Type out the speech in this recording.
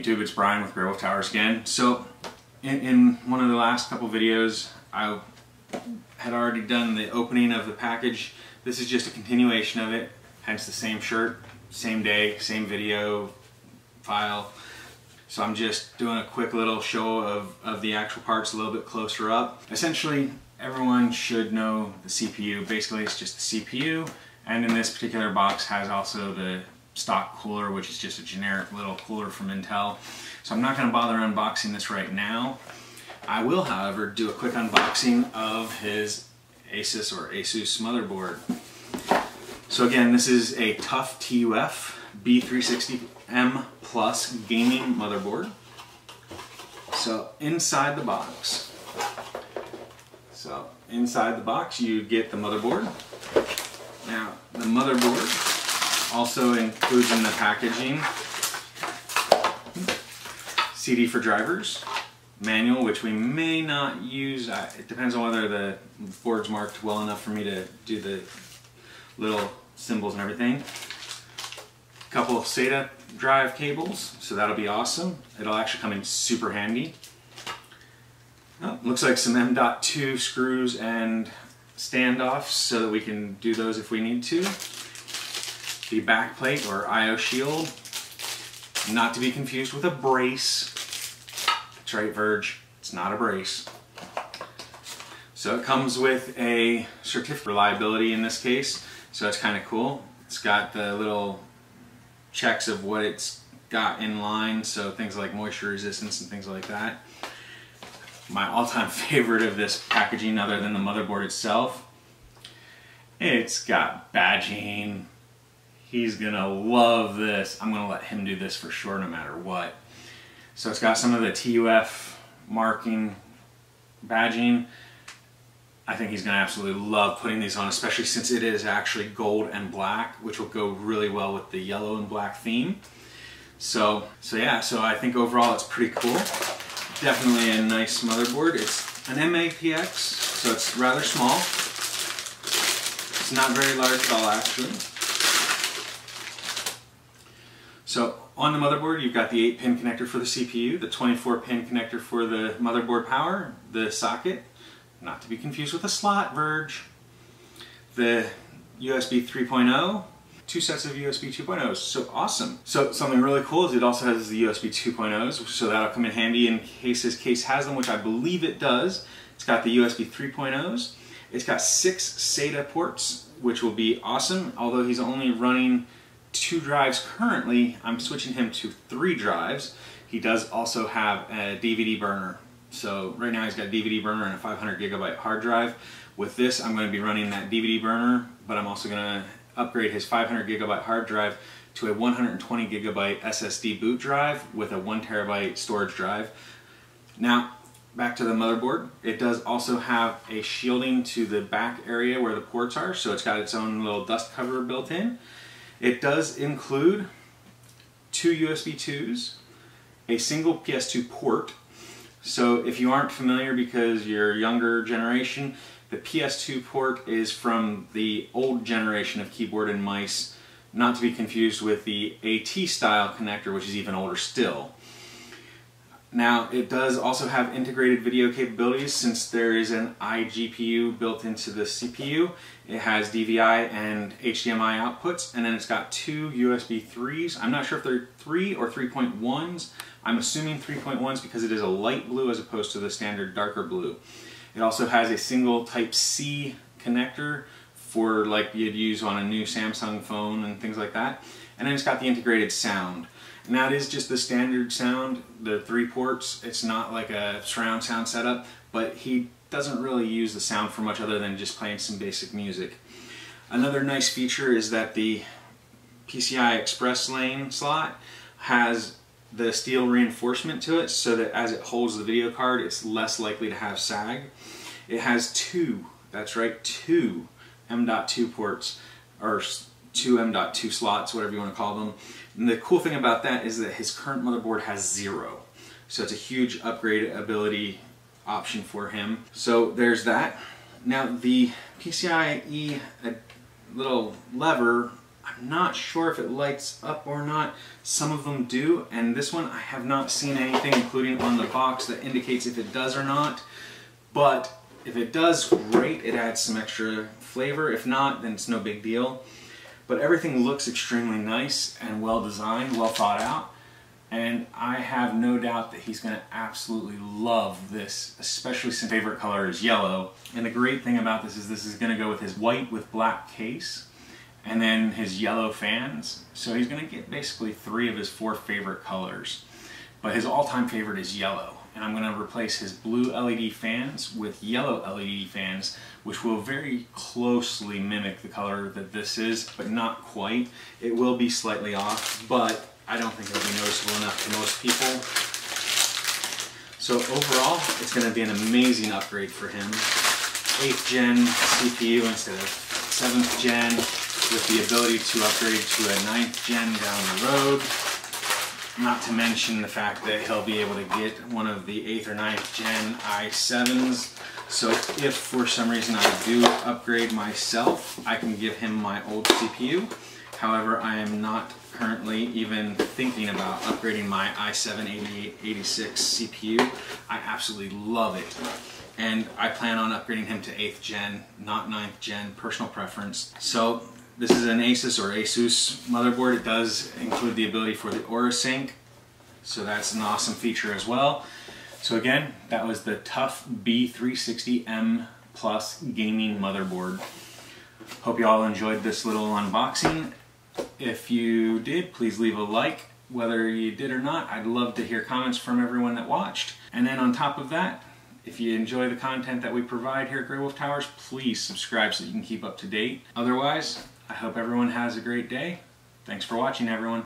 YouTube, it's Brian with GreyWolf Towers again. So in one of the last couple videos I had already done the opening of the package. This is just a continuation of it, hence the same shirt, same day, same video file. So I'm just doing a quick little show of the actual parts a little bit closer up. Essentially everyone should know the CPU. Basically it's just the CPU, and in this particular box has also the stock cooler, which is just a generic little cooler from Intel. So I'm not going to bother unboxing this right now. I will, however, do a quick unboxing of his Asus motherboard. So again, this is a Tuf TUF B360M Plus gaming motherboard. So inside the box, you get the motherboard. Now the motherboard also includes in the packaging CD for drivers, manual, which we may not use. It depends on whether the board's marked well enough for me to do the little symbols and everything. A couple of SATA drive cables, so that'll be awesome. It'll actually come in super handy. Oh, looks like some M.2 screws and standoffs so that we can do those if we need to. The backplate or I/O shield, not to be confused with a brace. That's right, Verge, it's not a brace. So it comes with a certificate of reliability in this case, so that's kind of cool. It's got the little checks of what it's got in line, so things like moisture resistance and things like that. My all-time favorite of this packaging, other than the motherboard itself, it's got badging. He's gonna love this. I'm gonna let him do this for sure no matter what. So it's got some of the TUF marking, badging. I think he's gonna absolutely love putting these on, especially since it is actually gold and black, which will go really well with the yellow and black theme. So I think overall it's pretty cool. Definitely a nice motherboard. It's an MAPX, so it's rather small. It's not very large at all, actually. So on the motherboard, you've got the 8-pin connector for the CPU, the 24-pin connector for the motherboard power, the socket, not to be confused with a slot, Verge, the USB 3.0, 2 sets of USB 2.0s, so awesome. So something really cool is it also has the USB 2.0s, so that'll come in handy in case his case has them, which I believe it does. It's got the USB 3.0s. It's got 6 SATA ports, which will be awesome, although he's only running 2 drives currently. I'm switching him to 3 drives. He does also have a DVD burner. So right now he's got a DVD burner and a 500 gigabyte hard drive. With this, I'm going to be running that DVD burner, but I'm also going to upgrade his 500 gigabyte hard drive to a 120 gigabyte SSD boot drive with a 1 terabyte storage drive. Now, back to the motherboard. It does also have a shielding to the back area where the ports are, so it's got its own little dust cover built in. It does include 2 USB 2s, a single Ps2 port. So if you aren't familiar because you're younger generation, the Ps2 port is from the old generation of keyboard and mice, not to be confused with the AT style connector, which is even older still. Now it does also have integrated video capabilities since there is an iGPU built into the CPU. It has DVI and HDMI outputs, and then it's got 2 USB 3s. I'm not sure if they're 3 or 3.1s. I'm assuming 3.1s because it is a light blue as opposed to the standard darker blue. It also has a single Type-C connector for like you'd use on a new Samsung phone and things like that. And then it's got the integrated sound. Now it is just the standard sound, the 3 ports. It's not like a surround sound setup, but he doesn't really use the sound for much other than just playing some basic music. Another nice feature is that the PCI Express lane slot has the steel reinforcement to it so that as it holds the video card, it's less likely to have sag. It has 2, that's right, 2 M.2 ports, or 2 M.2 slots, whatever you want to call them. And the cool thing about that is that his current motherboard has 0. So it's a huge upgrade ability option for him. So there's that. Now the PCIe little lever I'm not sure if it lights up or not. Some of them do, and this one I have not seen anything, including on the box, that indicates if it does or not. But if it does, great, it adds some extra flavor. If not, then it's no big deal. But everything looks extremely nice and well designed, well thought out. And I have no doubt that he's going to absolutely love this, especially since his favorite color is yellow. And the great thing about this is going to go with his white with black case, and then his yellow fans. So he's going to get basically 3 of his 4 favorite colors. But his all-time favorite is yellow. And I'm going to replace his blue LED fans with yellow LED fans, which will very closely mimic the color that this is, but not quite. It will be slightly off, but I don't think it'll be noticeable enough to most people. So overall, it's going to be an amazing upgrade for him. 8th gen CPU instead of 7th gen, with the ability to upgrade to a 9th gen down the road. Not to mention the fact that he'll be able to get one of the 8th or 9th gen i7s. So if for some reason I do upgrade myself, I can give him my old CPU. However, I am not currently even thinking about upgrading my i7-8886 CPU. I absolutely love it. And I plan on upgrading him to 8th gen, not 9th gen, personal preference. So this is an Asus or Asus motherboard. It does include the ability for the Aura Sync, so that's an awesome feature as well. So again, that was the Tuf B360M Plus gaming motherboard. Hope you all enjoyed this little unboxing. If you did, please leave a like. Whether you did or not, I'd love to hear comments from everyone that watched. And then on top of that, if you enjoy the content that we provide here at GreyWolf Towers, please subscribe so you can keep up to date. Otherwise, I hope everyone has a great day. Thanks for watching, everyone.